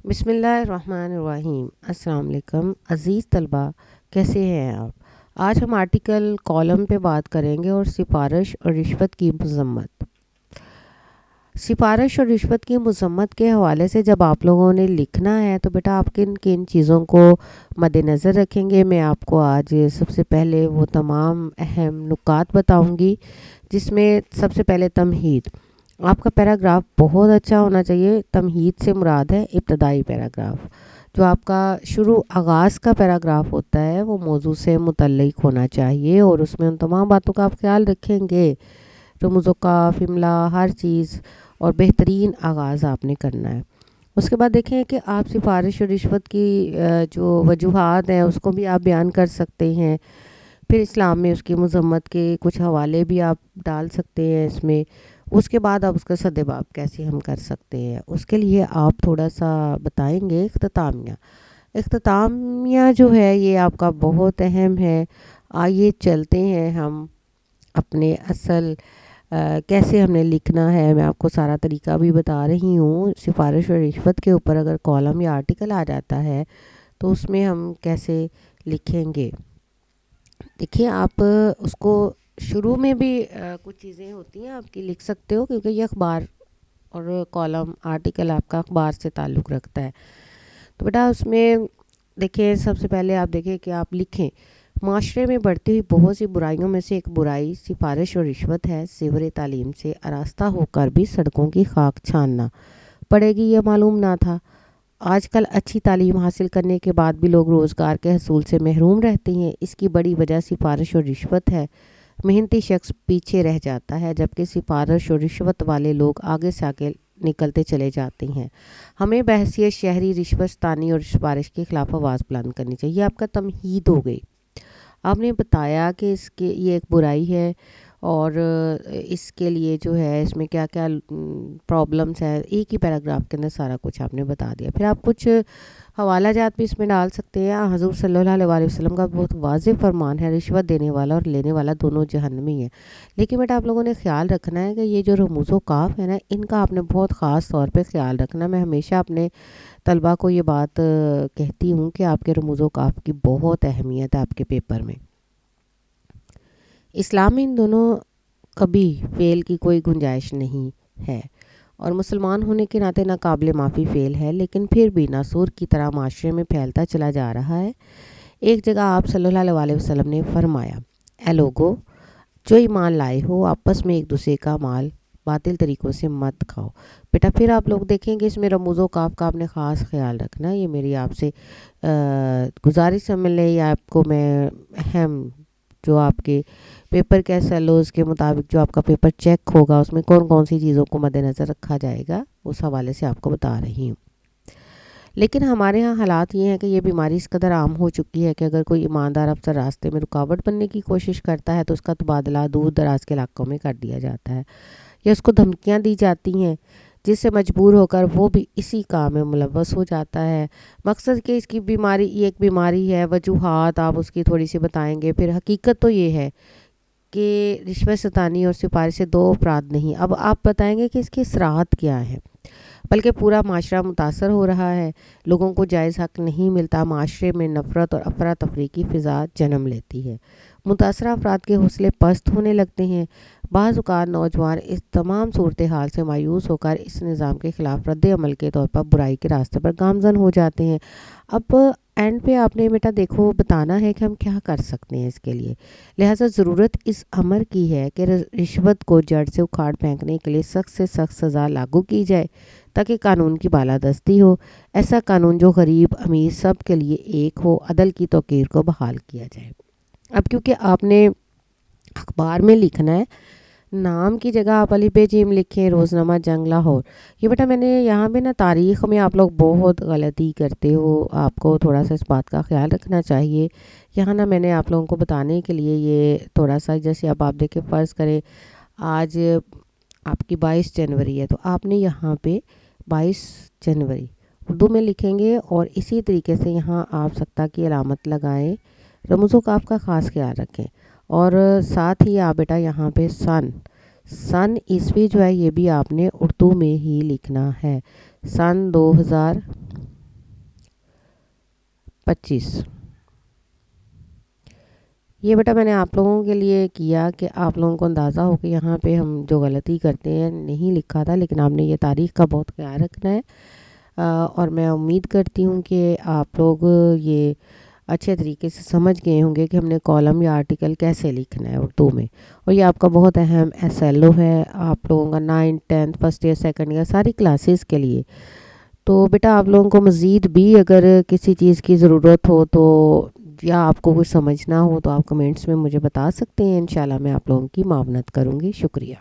بسم اللہ الرحمن الرحیم۔ السلام علیکم عزیز طلبہ، کیسے ہیں آپ؟ آج ہم آرٹیکل کالم پہ بات کریں گے اور سفارش اور رشوت کی مذمت۔ سفارش اور رشوت کی مذمت کے حوالے سے جب آپ لوگوں نے لکھنا ہے تو بیٹا آپ کن کن چیزوں کو مد نظر رکھیں گے، میں آپ کو آج سب سے پہلے وہ تمام اہم نکات بتاؤں گی، جس میں سب سے پہلے تمہید۔ آپ کا پیراگراف بہت اچھا ہونا چاہیے۔ تمہید سے مراد ہے ابتدائی پیراگراف۔ جو آپ کا آغاز کا پیراگراف ہوتا ہے وہ موضوع سے متعلق ہونا چاہیے، اور اس میں ان تمام باتوں کا آپ خیال رکھیں گے، رموز و قاف، املا، ہر چیز، اور بہترین آغاز آپ نے کرنا ہے۔ اس کے بعد دیکھیں کہ آپ سفارش اور رشوت کی جو وجوہات ہیں اس کو بھی آپ بیان کر سکتے ہیں۔ پھر اسلام میں اس کی مذمت کے کچھ حوالے بھی آپ ڈال سکتے ہیں اس میں۔ اس کے بعد آپ اس کا سدباب کیسے ہم کر سکتے ہیں، اس کے لیے آپ تھوڑا سا بتائیں گے اختتامیہ۔ اختتامیہ جو ہے یہ آپ کا بہت اہم ہے۔ آئیے چلتے ہیں ہم اپنے اصل کیسے ہم نے لکھنا ہے، میں آپ کو سارا طریقہ بھی بتا رہی ہوں۔ سفارش اور رشوت کے اوپر اگر کالم یا آرٹیکل آ جاتا ہے تو اس میں ہم کیسے لکھیں گے۔ دیکھیے آپ اس کو شروع میں بھی کچھ چیزیں ہوتی ہیں آپ کی لکھ سکتے ہو، کیونکہ یہ اخبار اور کالم آرٹیکل آپ کا اخبار سے تعلق رکھتا ہے۔ تو بیٹا اس میں دیکھیں سب سے پہلے آپ دیکھیں کہ آپ لکھیں، معاشرے میں بڑھتی ہوئی بہت سی برائیوں میں سے ایک برائی سفارش اور رشوت ہے۔ زیور تعلیم سے آراستہ ہو کر بھی سڑکوں کی خاک چھاننا پڑے گی یہ معلوم نہ تھا۔ آج کل اچھی تعلیم حاصل کرنے کے بعد بھی لوگ روزگار کے حصول سے محروم رہتے ہیں۔ اس کی بڑی وجہ سفارش اور رشوت ہے۔ محنتی شخص پیچھے رہ جاتا ہے، جبکہ سفارش اور رشوت والے لوگ آگے سے آگے نکلتے چلے جاتے ہیں۔ ہمیں بحیثیت شہری رشوت ستانی اور سفارش کے خلاف آواز بلند کرنی چاہیے۔ یہ آپ کا تمہید ہو گئی۔ آپ نے بتایا کہ اس کے یہ ایک برائی ہے، اور اس کے لیے جو ہے اس میں کیا کیا پرابلمس ہیں، ایک ہی پیراگراف کے اندر سارا کچھ آپ نے بتا دیا۔ پھر آپ کچھ حوالہ جات بھی اس میں ڈال سکتے ہیں۔ حضور صلی اللہ علیہ وسلم کا بہت واضح فرمان ہے، رشوت دینے والا اور لینے والا دونوں جہنمی ہیں۔ لیکن بیٹا آپ لوگوں نے خیال رکھنا ہے کہ یہ جو رموز و قاف ہے نا، ان کا آپ نے بہت خاص طور پہ خیال رکھنا۔ میں ہمیشہ اپنے طلبہ کو یہ بات کہتی ہوں کہ آپ کے رموز و قاف کی بہت اہمیت ہے آپ کے پیپر میں۔ اسلام میں ان دونوں کبھی فعل کی کوئی گنجائش نہیں ہے، اور مسلمان ہونے کے ناطے ناقابل معافی فعل ہے، لیکن پھر بھی ناسور کی طرح معاشرے میں پھیلتا چلا جا رہا ہے۔ ایک جگہ آپ صلی اللہ علیہ وسلم نے فرمایا، اے لوگو جو ایمان لائے ہو، آپس میں ایک دوسرے کا مال باطل طریقوں سے مت کھاؤ۔ بیٹا پھر آپ لوگ دیکھیں گے اس میں رموز و قاف کا آپ نے خاص خیال رکھنا۔ یہ میری آپ سے گزارش سمجھ لیں، یا آپ کو میں اہم جو آپ کے پیپر کے سیلوز کے مطابق جو آپ کا پیپر چیک ہوگا اس میں کون کون سی چیزوں کو مد نظر رکھا جائے گا، اس حوالے سے آپ کو بتا رہی ہوں۔ لیکن ہمارے ہاں حالات یہ ہیں کہ یہ بیماری اس قدر عام ہو چکی ہے کہ اگر کوئی ایماندار افسر راستے میں رکاوٹ بننے کی کوشش کرتا ہے تو اس کا تبادلہ دور دراز کے علاقوں میں کر دیا جاتا ہے، یا اس کو دھمکیاں دی جاتی ہیں، جس سے مجبور ہو کر وہ بھی اسی کام میں ملوث ہو جاتا ہے۔ مقصد کہ اس کی بیماری یہ ایک بیماری ہے، وجوہات آپ اس کی تھوڑی سی بتائیں گے۔ پھر حقیقت تو یہ ہے کہ رشوت ستانی اور سفارش سے دو افراد نہیں، اب آپ بتائیں گے کہ اس کی اثرات کیا ہے، بلکہ پورا معاشرہ متاثر ہو رہا ہے۔ لوگوں کو جائز حق نہیں ملتا، معاشرے میں نفرت اور افراتفری کی فضا جنم لیتی ہے، متاثرہ افراد کے حوصلے پست ہونے لگتے ہیں۔ بعض اوقات نوجوان اس تمام صورتحال سے مایوس ہو کر اس نظام کے خلاف رد عمل کے طور پر برائی کے راستے پر گامزن ہو جاتے ہیں۔ اب اینڈ پہ آپ نے بیٹا دیکھو بتانا ہے کہ ہم کیا کر سکتے ہیں اس کے لیے۔ لہٰذا ضرورت اس امر کی ہے کہ رشوت کو جڑ سے اکھاڑ پھینکنے کے لیے سخت سے سخت سزا لاگو کی جائے، تاکہ قانون کی بالادستی ہو۔ ایسا قانون جو غریب امیر سب کے لیے ایک ہو، عدل کی توقیر کو بحال کیا جائے۔ اب کیونکہ آپ نے اخبار میں لکھنا ہے، نام کی جگہ آپ الف ب ج لکھیں، روزنامہ جنگ لاہور۔ یہ بیٹا میں نے یہاں پہ نا تاریخ میں آپ لوگ بہت غلطی کرتے ہو، آپ کو تھوڑا سا اس بات کا خیال رکھنا چاہیے۔ یہاں نا میں نے آپ لوگوں کو بتانے کے لیے یہ تھوڑا سا، جیسے اب آپ دیکھیں فرض کریں آج آپ کی 22 جنوری ہے، تو آپ نے یہاں پہ 22 جنوری اردو میں لکھیں گے، اور اسی طریقے سے یہاں آپ سکتہ کی علامت لگائیں، رموز و قاف کا خاص خیال رکھیں، اور ساتھ ہی آپ بیٹا یہاں پہ سن عیسوی جو ہے یہ بھی آپ نے اردو میں ہی لکھنا ہے۔ سن 2000 25। یہ بیٹا میں نے آپ لوگوں کے لیے کیا کہ آپ لوگوں کو اندازہ ہو کہ یہاں پہ ہم جو غلطی کرتے ہیں نہیں لکھا تھا، لیکن آپ نے یہ تاریخ کا بہت خیال رکھنا ہے، اور میں امید کرتی ہوں کہ آپ لوگ یہ اچھے طریقے سے سمجھ گئے ہوں گے کہ ہم نے کالم یا آرٹیکل کیسے لکھنا ہے اردو میں. اور یہ آپ کا بہت اہم SLO ہے آپ لوگوں کا 9th 10th first year second year ساری کلاسز کے لیے. تو بیٹا آپ لوگوں کو مزید بھی اگر کسی چیز کی ضرورت ہو تو یا آپ کو کچھ سمجھنا ہو تو آپ کمنٹس میں مجھے بتا سکتے ہیں، انشاءاللہ میں آپ لوگوں کی معاونت کروں گی. شکریہ.